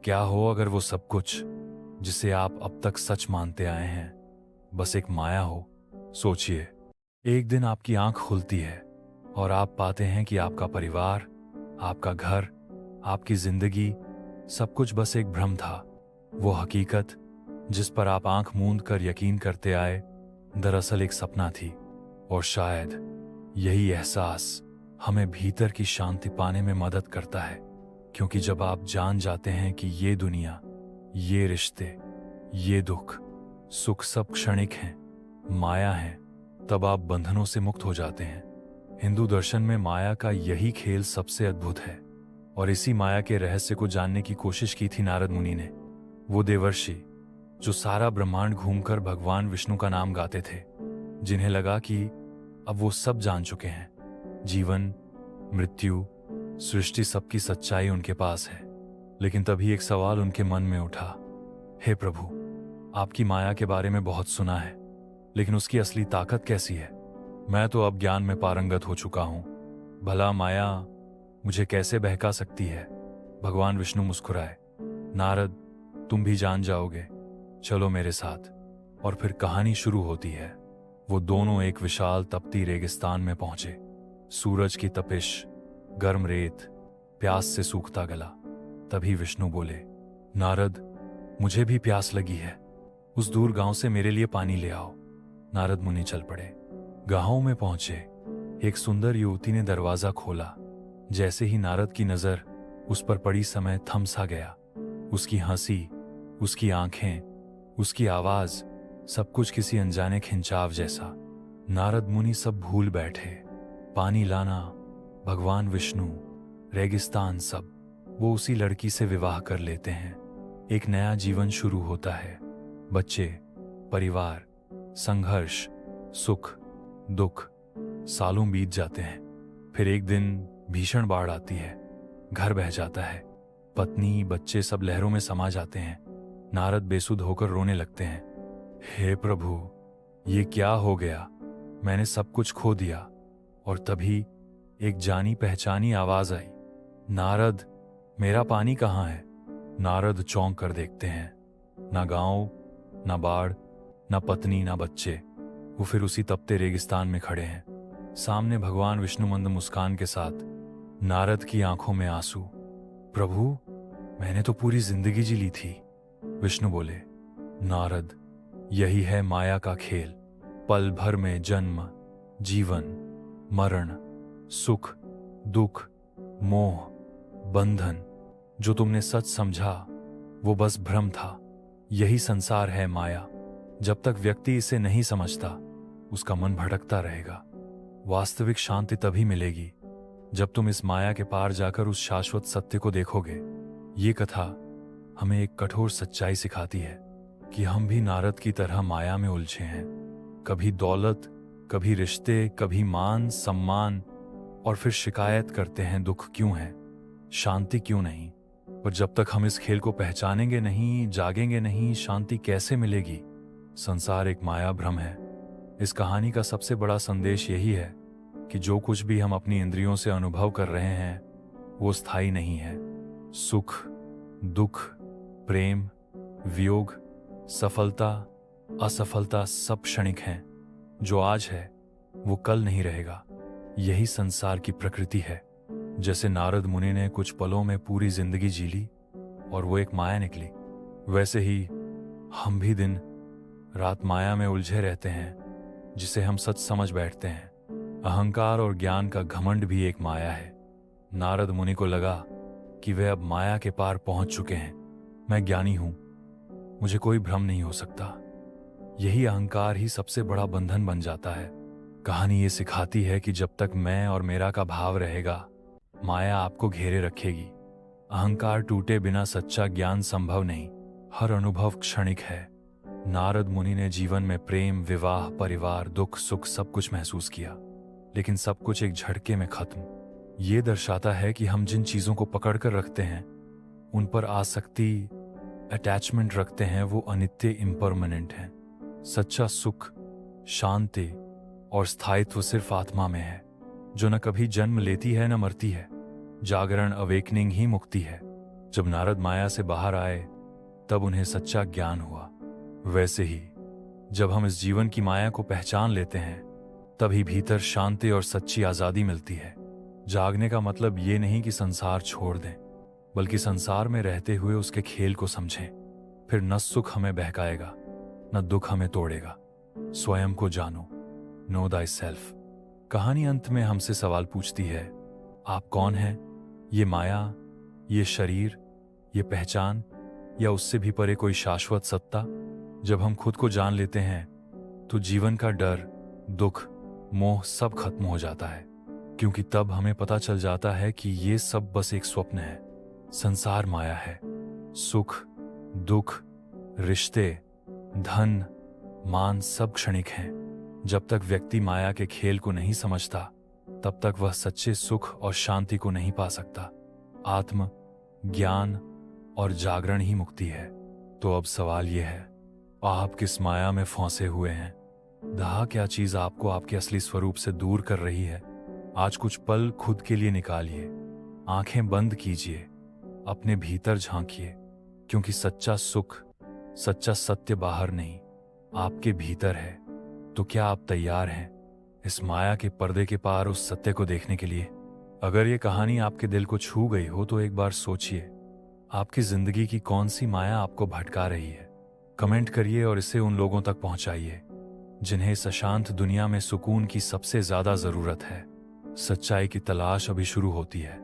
क्या हो अगर वो सब कुछ जिसे आप अब तक सच मानते आए हैं बस एक माया हो। सोचिए, एक दिन आपकी आंख खुलती है और आप पाते हैं कि आपका परिवार, आपका घर, आपकी जिंदगी, सब कुछ बस एक भ्रम था। वो हकीकत जिस पर आप आंख मूंद कर यकीन करते आए, दरअसल एक सपना थी। और शायद यही एहसास हमें भीतर की शांति पाने में मदद करता है, क्योंकि जब आप जान जाते हैं कि ये दुनिया, ये रिश्ते, ये दुख सुख सब क्षणिक हैं, माया हैं, तब आप बंधनों से मुक्त हो जाते हैं। हिंदू दर्शन में माया का यही खेल सबसे अद्भुत है, और इसी माया के रहस्य को जानने की कोशिश की थी नारद मुनि ने। वो देवर्षि जो सारा ब्रह्मांड घूमकर भगवान विष्णु का नाम गाते थे, जिन्हें लगा कि अब वो सब जान चुके हैं। जीवन, मृत्यु, सृष्टि, सबकी सच्चाई उनके पास है। लेकिन तभी एक सवाल उनके मन में उठा, हे प्रभु, आपकी माया के बारे में बहुत सुना है, लेकिन उसकी असली ताकत कैसी है? मैं तो अब ज्ञान में पारंगत हो चुका हूं, भला माया मुझे कैसे बहका सकती है? भगवान विष्णु मुस्कुराए, नारद, तुम भी जान जाओगे, चलो मेरे साथ। और फिर कहानी शुरू होती है। वो दोनों एक विशाल तपती रेगिस्तान में पहुंचे। सूरज की तपिश, गर्म रेत, प्यास से सूखता गला। तभी विष्णु बोले, नारद, मुझे भी प्यास लगी है, उस दूर गांव से मेरे लिए पानी ले आओ। नारद मुनि चल पड़े। गांव में पहुंचे। एक सुंदर युवती ने दरवाजा खोला। जैसे ही नारद की नजर उस पर पड़ी, समय थम सा गया। उसकी हंसी, उसकी आंखें, उसकी आवाज, सब कुछ किसी अनजाने खिंचाव जैसा। नारद मुनि सब भूल बैठे। पानी लाना, भगवान विष्णु, रेगिस्तान, सब। वो उसी लड़की से विवाह कर लेते हैं। एक नया जीवन शुरू होता है। बच्चे, परिवार, संघर्ष, सुख, दुख, सालों बीत जाते हैं। फिर एक दिन भीषण बाढ़ आती है। घर बह जाता है। पत्नी, बच्चे सब लहरों में समा जाते हैं। नारद बेसुध होकर रोने लगते हैं। हे प्रभु, ये क्या हो गया? मैंने सब कुछ खो दिया। और तभी एक जानी पहचानी आवाज आई, नारद, मेरा पानी कहाँ है? नारद चौंक कर देखते हैं। ना गांव, ना बाढ़, ना पत्नी, ना बच्चे। वो फिर उसी तपते रेगिस्तान में खड़े हैं। सामने भगवान विष्णु मंद मुस्कान के साथ। नारद की आंखों में आंसू। प्रभु, मैंने तो पूरी जिंदगी जी ली थी। विष्णु बोले, नारद, यही है माया का खेल। पल भर में जन्म, जीवन, मरण, सुख, दुख, मोह, बंधन। जो तुमने सच समझा वो बस भ्रम था। यही संसार है माया। जब तक व्यक्ति इसे नहीं समझता, उसका मन भटकता रहेगा। वास्तविक शांति तभी मिलेगी जब तुम इस माया के पार जाकर उस शाश्वत सत्य को देखोगे। ये कथा हमें एक कठोर सच्चाई सिखाती है कि हम भी नारद की तरह माया में उलझे हैं। कभी दौलत, कभी रिश्ते, कभी मान सम्मान, और फिर शिकायत करते हैं, दुख क्यों है, शांति क्यों नहीं? पर जब तक हम इस खेल को पहचानेंगे नहीं, जागेंगे नहीं, शांति कैसे मिलेगी? संसार एक माया भ्रम है। इस कहानी का सबसे बड़ा संदेश यही है कि जो कुछ भी हम अपनी इंद्रियों से अनुभव कर रहे हैं वो स्थायी नहीं है। सुख, दुख, प्रेम, वियोग, सफलता, असफलता, सब क्षणिक हैं। जो आज है वो कल नहीं रहेगा। यही संसार की प्रकृति है। जैसे नारद मुनि ने कुछ पलों में पूरी जिंदगी जी ली और वो एक माया निकली, वैसे ही हम भी दिन रात माया में उलझे रहते हैं, जिसे हम सच समझ बैठते हैं। अहंकार और ज्ञान का घमंड भी एक माया है। नारद मुनि को लगा कि वे अब माया के पार पहुंच चुके हैं। मैं ज्ञानी हूं, मुझे कोई भ्रम नहीं हो सकता। यही अहंकार ही सबसे बड़ा बंधन बन जाता है। कहानी ये सिखाती है कि जब तक मैं और मेरा का भाव रहेगा, माया आपको घेरे रखेगी। अहंकार टूटे बिना सच्चा ज्ञान संभव नहीं। हर अनुभव क्षणिक है। नारद मुनि ने जीवन में प्रेम, विवाह, परिवार, दुख, सुख, सब कुछ महसूस किया, लेकिन सब कुछ एक झटके में खत्म। ये दर्शाता है कि हम जिन चीजों को पकड़ कर रखते हैं, उन पर आसक्ति, अटैचमेंट रखते हैं, वो अनित्य, इम्परमानेंट हैं। सच्चा सुख, शांति और स्थायित्व सिर्फ आत्मा में है, जो न कभी जन्म लेती है न मरती है। जागरण, अवेकनिंग ही मुक्ति है। जब नारद माया से बाहर आए तब उन्हें सच्चा ज्ञान हुआ। वैसे ही जब हम इस जीवन की माया को पहचान लेते हैं तभी भीतर शांति और सच्ची आज़ादी मिलती है। जागने का मतलब ये नहीं कि संसार छोड़ दें, बल्कि संसार में रहते हुए उसके खेल को समझें। फिर न सुख हमें बहकाएगा, न दुख हमें तोड़ेगा। स्वयं को जानो, नो दाई सेल्फ। कहानी अंत में हमसे सवाल पूछती है, आप कौन हैं? ये माया, ये शरीर, ये पहचान, या उससे भी परे कोई शाश्वत सत्ता? जब हम खुद को जान लेते हैं तो जीवन का डर, दुख, मोह सब खत्म हो जाता है, क्योंकि तब हमें पता चल जाता है कि ये सब बस एक स्वप्न है। संसार माया है। सुख, दुख, रिश्ते, धन, मान सब क्षणिक हैं। जब तक व्यक्ति माया के खेल को नहीं समझता तब तक वह सच्चे सुख और शांति को नहीं पा सकता। आत्म ज्ञान और जागरण ही मुक्ति है। तो अब सवाल यह है, आप किस माया में फंसे हुए हैं? दहा क्या चीज आपको आपके असली स्वरूप से दूर कर रही है? आज कुछ पल खुद के लिए निकालिए, आंखें बंद कीजिए, अपने भीतर झांकिए, क्योंकि सच्चा सुख, सच्चा सत्य बाहर नहीं, आपके भीतर है। तो क्या आप तैयार हैं इस माया के पर्दे के पार उस सत्य को देखने के लिए? अगर ये कहानी आपके दिल को छू गई हो तो एक बार सोचिए, आपकी जिंदगी की कौन सी माया आपको भटका रही है? कमेंट करिए और इसे उन लोगों तक पहुंचाइए जिन्हें इस अशांत दुनिया में सुकून की सबसे ज्यादा जरूरत है। सच्चाई की तलाश अभी शुरू होती है।